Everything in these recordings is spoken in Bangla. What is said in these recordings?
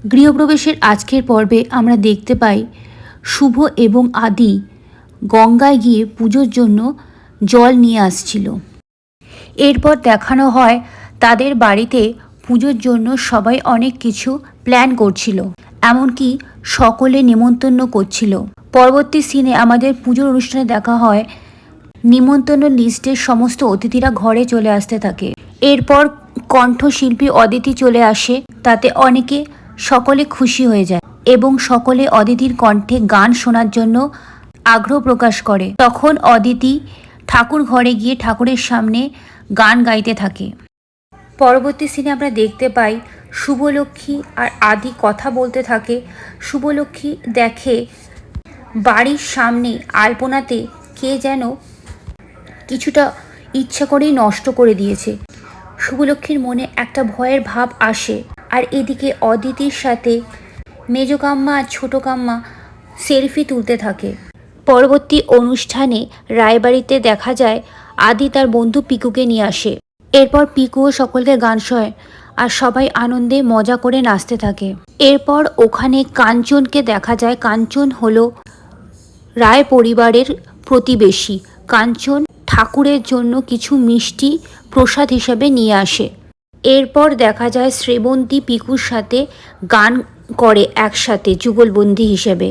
গৃহপ্রবেশের আজকের পর্বে আমরা দেখতে পাই শুভ এবং আদি গঙ্গায় গিয়ে পুজোর জন্য জল নিয়ে আসছিল। এরপর দেখানো হয় তাদের বাড়িতে পুজোর জন্য সবাই অনেক কিছু প্ল্যান করছিল, এমনকি সকলে নেমন্তন্ন করছিল। পরবর্তী সিনে আমাদের পুজোর অনুষ্ঠানে দেখা হয় নিমন্ত্রণ লিস্টের সমস্ত অতিথিরা ঘরে চলে আসতে থাকে। এরপর কণ্ঠশিল্পী অদিতি চলে আসে, তাতে সকলে খুশি হয়ে যায় এবং সকলে অদিতির কণ্ঠে গান শোনার জন্য আগ্রহ প্রকাশ করে। তখন অদিতি ঠাকুর ঘরে গিয়ে ঠাকুরের সামনে গান গাইতে থাকে। পরবর্তী সিনে আমরা দেখতে পাই শুভলক্ষ্মী আর আদি কথা বলতে থাকে। শুভলক্ষ্মী দেখে বাড়ির সামনে আলপনাতে কে যেন কিছুটা ইচ্ছা করেই নষ্ট করে দিয়েছে। শুভলক্ষ্মীর মনে একটা ভয়ের ভাব আসে। আর এদিকে অদিতির সাথে মেজো কাম্মা আর ছোটো কাম্মা সেলফি তুলতে থাকে। পরবর্তী অনুষ্ঠানে রায়বাড়িতে দেখা যায় আদি তার বন্ধু পিকুকে নিয়ে আসে। এরপর পিকুও সকলকে গান শোয় আর সবাই আনন্দে মজা করে নাচতে থাকে। এরপর ওখানে কাঞ্চনকে দেখা যায়। কাঞ্চন হলো রায় পরিবারের প্রতিবেশী। কাঞ্চন ঠাকুরের জন্য কিছু মিষ্টি প্রসাদ হিসাবে নিয়ে আসে। এরপর দেখা যায় শ্রেবন্তী পিকুর সাথে গান করে একসাথে যুগলবন্দি হিসেবে।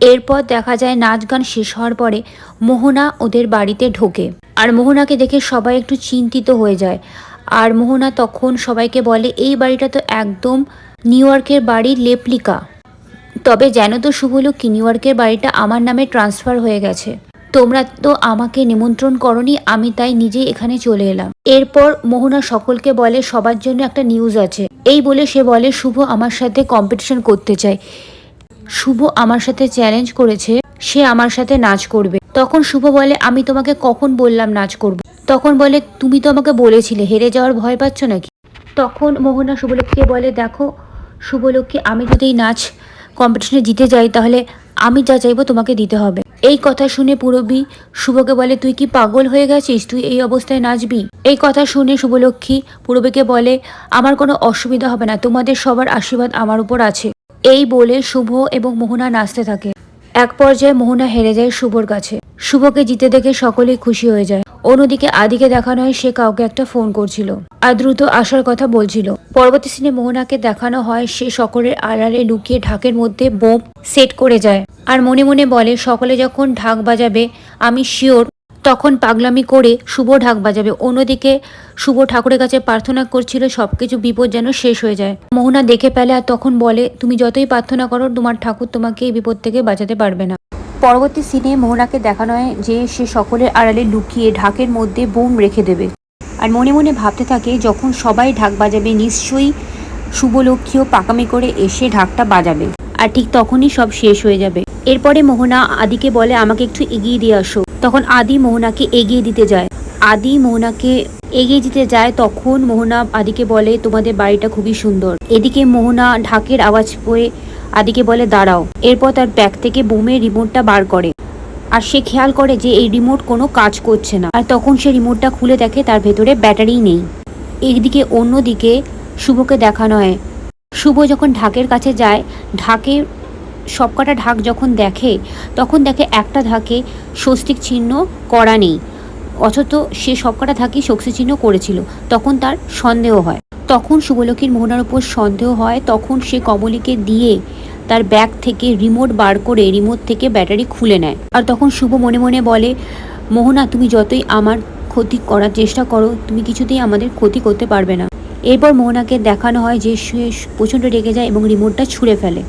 এরপর দেখা যায় নাচ গান শেষ হওয়ার পরে মোহনা ওদের বাড়িতে ঢোকে। আর মোহনাকে দেখে সবাই একটু চিন্তিত হয়ে যায়। আর মোহনা তখন সবাইকে বলে, এই বাড়িটা তো একদম নিউ ইয়র্কের বাড়ির লেপ্লিকা। তবে জানো তো শুভলক্ষ্মী, নিউ ইয়র্কের বাড়িটা আমার নামে ট্রান্সফার হয়ে গেছে। তোমরা তো আমাকে নিমন্ত্রণ করনি, আমি তাই নিজেই এখানে চলে এলাম। এরপর মোহনা সকলকে বলে সবার জন্য একটা নিউজ আছে। এই বলে সে বলে শুভ আমার সাথে কম্পিটিশন করতে চায়। শুভ আমার সাথে চ্যালেঞ্জ করেছে, সে আমার সাথে নাচ করবে। তখন শুভ বলে, আমি তোমাকে কখন বললাম নাচ করব? তখন বলে, তুমি তো আমাকে বলেছিলে, হেরে যাওয়ার ভয় পাচ্ছ নাকি? তখন মোহনা শুভলক্ষ্মীকে বলে, দেখো শুভলক্ষ্মী, আমি যদি এই নাচ কম্পিটিশনে জিতে যাই তাহলে আমি যা চাইবো তোমাকে দিতে হবে। এই কথা শুনে পূরবী শুভকে বলে, তুই কি পাগল হয়ে গেছিস? তুই এই অবস্থায় নাচবি? এই কথা শুনে শুভলক্ষ্মী পূরবীকে বলে, আমার কোনো অসুবিধা হবে না, তোমাদের সবার আশীর্বাদ আমার উপর আছে। এই বলে শুভ এবং মোহনা নাচতে থাকে। এক পর্যায়ে মোহনা হেরে যায় শুভর কাছে। শুভকে জিতে দেখে সকলেই খুশি হয়ে যায়। অন্যদিকে আদিকে দেখানো হয় সে কাউকে একটা ফোন করছিল আর দ্রুত আসার কথা বলছিল। পরবর্তী সিনে মোহনাকে দেখানো হয় সে সকলের আড়ালে লুকিয়ে ঢাকের মধ্যে বোম সেট করে যায় আর মনে মনে বলে, সকলে যখন ঢাক বাজাবে আমি শিওর তখন পাগলামি করে শুভ ঢাক বাজাবে। অন্যদিকে শুভ ঠাকুরের কাছে প্রার্থনা করছিল সবকিছু বিপদ যেন শেষ হয়ে যায়। মোহনা দেখে পেলে আর তখন বলে, তুমি যতই প্রার্থনা করো তোমার ঠাকুর তোমাকে এই বিপদ থেকে বাঁচাতে পারবে না। পরবর্তী সিনে মোহনাকে দেখানো হয় যে সে সকলের আড়ালে লুকিয়ে ঢাকের মধ্যে বোম রেখে দেবে আর মনে মনে ভাবতে থাকে যখন সবাই ঢাক বাজাবে নিশ্চয়ই শুভলক্ষ্মীও পাকামি করে এসে ঢাকটা বাজাবে আর ঠিক তখনই সব শেষ হয়ে যাবে। এরপরে মোহনা আদিকে বলে, আমাকে একটু এগিয়ে দিয়ে আসো। তখন আদি মোহনাকে এগিয়ে দিতে যায়। তখন মোহনা আদিকে বলে, তোমাদের বাড়িটা খুবই সুন্দর। এদিকে মোহনা ঢাকের আওয়াজ পেয়ে আদিকে বলে, দাঁড়াও। এরপর তার ব্যাগ থেকে বোমের রিমোটটা বার করে আর সে খেয়াল করে যে এই রিমোট কোনো কাজ করছে না। আর তখন সে রিমোটটা খুলে দেখে তার ভেতরে ব্যাটারি নেই। এইদিকে অন্যদিকে শুভকে দেখানো হয়। শুভ যখন ঢাকের কাছে যায়, ঢাকে সবকটা ঢাক যখন দেখে তখন দেখে একটা ঢাকে স্বস্তিক চিহ্ন করা নেই, অথচ সে সবকটা ঢাকই স্বস্তিক চিহ্ন করেছিল। তখন তার সন্দেহ হয়। তখন শুভলক্ষ্মীর মোহনার উপর সন্দেহ হয়। তখন সে কমলিকে দিয়ে তার ব্যাগ থেকে রিমোট বার করে রিমোট থেকে ব্যাটারি খুলে নেয়। আর তখন শুভ মনে মনে বলে, মোহনা, তুমি যতই আমার ক্ষতি করার চেষ্টা করো তুমি কিছুতেই আমাদের ক্ষতি করতে পারবে না। এরপর মোহনাকে দেখানো হয় যে সে প্রচণ্ড রেগে যায় এবং রিমোটটা ছুঁড়ে ফেলে।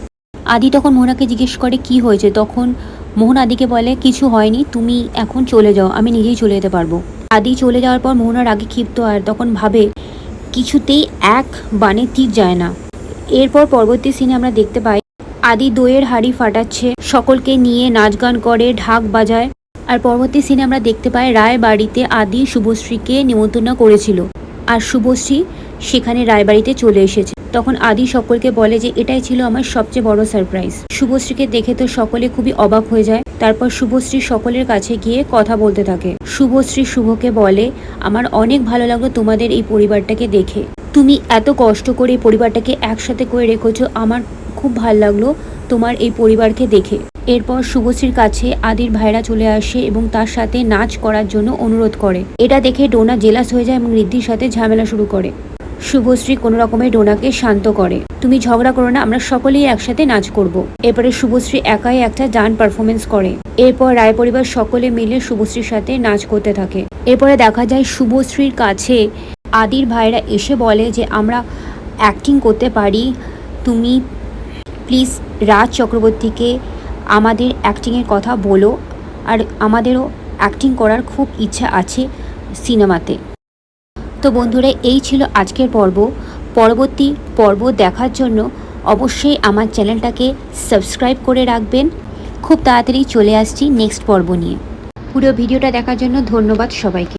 আদি তখন মোহনাকে জিজ্ঞেস করে কি হয়েছে। তখন মোহন আদিকে বলে, কিছু হয়নি, তুমি এখন চলে যাও, আমি নিজেই চলে যেতে পারবো। আদি চলে যাওয়ার পর মোহনার আগে ক্ষিপ্ত আর তখন ভাবে কিছুতেই এক বানে তীর যায় না। এরপর পরবর্তী সিনে আমরা দেখতে পাই আদি দইয়ের হাঁড়ি ফাটাচ্ছে, সকলকে নিয়ে নাচ গান করে, ঢাক বাজায়। আর পরবর্তী সিনে আমরা দেখতে পাই রায় বাড়িতে আদি শুভশ্রীকে নিমন্ত্রণ করেছিল আর শুভশ্রী সেখানে রায়বাড়িতে চলে এসেছে। তখন আদি সকলকে বলে যে এটাই ছিল আমার সবচেয়ে বড় সারপ্রাইজ। শুভশ্রীকে দেখে তো সকলে খুবই অবাক হয়ে যায়। তারপর শুভশ্রী সকলের কাছে গিয়ে কথা বলতে থাকে। শুভশ্রী শুভকে বলে, আমার অনেক ভালো লাগলো তোমাদের এই পরিবারটাকে দেখে। তুমি এত কষ্ট করে পরিবারটাকে একসাথে করে রেখেছো, আমার খুব ভালো লাগলো তোমার এই পরিবারকে দেখে। এরপর শুভশ্রীর কাছে আদির ভাইরা চলে আসে এবং তার সাথে নাচ করার জন্য অনুরোধ করে। এটা দেখে ডোনা জেলাস হয়ে যায় এবং ঋদ্ধির সাথে ঝামেলা শুরু করে। শুভশ্রী কোনো রকমের ডোনাকে শান্ত করে। তুমি ঝগড়া করো না, আমরা সকলেই একসাথে নাচ করব। এরপরে শুভশ্রী একাই একটা ডান্স পারফরমেন্স করে। এরপর রায় পরিবার সকলে মিলে শুভশ্রীর সাথে নাচ করতে থাকে। এরপরে দেখা যায় শুভশ্রীর কাছে আদির ভাইরা এসে বলে যে আমরা অ্যাক্টিং করতে পারি, তুমি প্লিজ রাজ চক্রবর্তীকে আমাদের অ্যাক্টিংয়ের কথা বলো, আর আমাদেরও অ্যাক্টিং করার খুব ইচ্ছা আছে সিনেমাতে। তো বন্ধুরা, এই ছিল আজকের পর্ব। পরবর্তী পর্ব দেখার জন্য অবশ্যই আমার চ্যানেলটাকে সাবস্ক্রাইব করে রাখবেন। খুব তাড়াতাড়ি চলে আসছি নেক্সট পর্ব নিয়ে। পুরো ভিডিওটা দেখার জন্য ধন্যবাদ সবাইকে।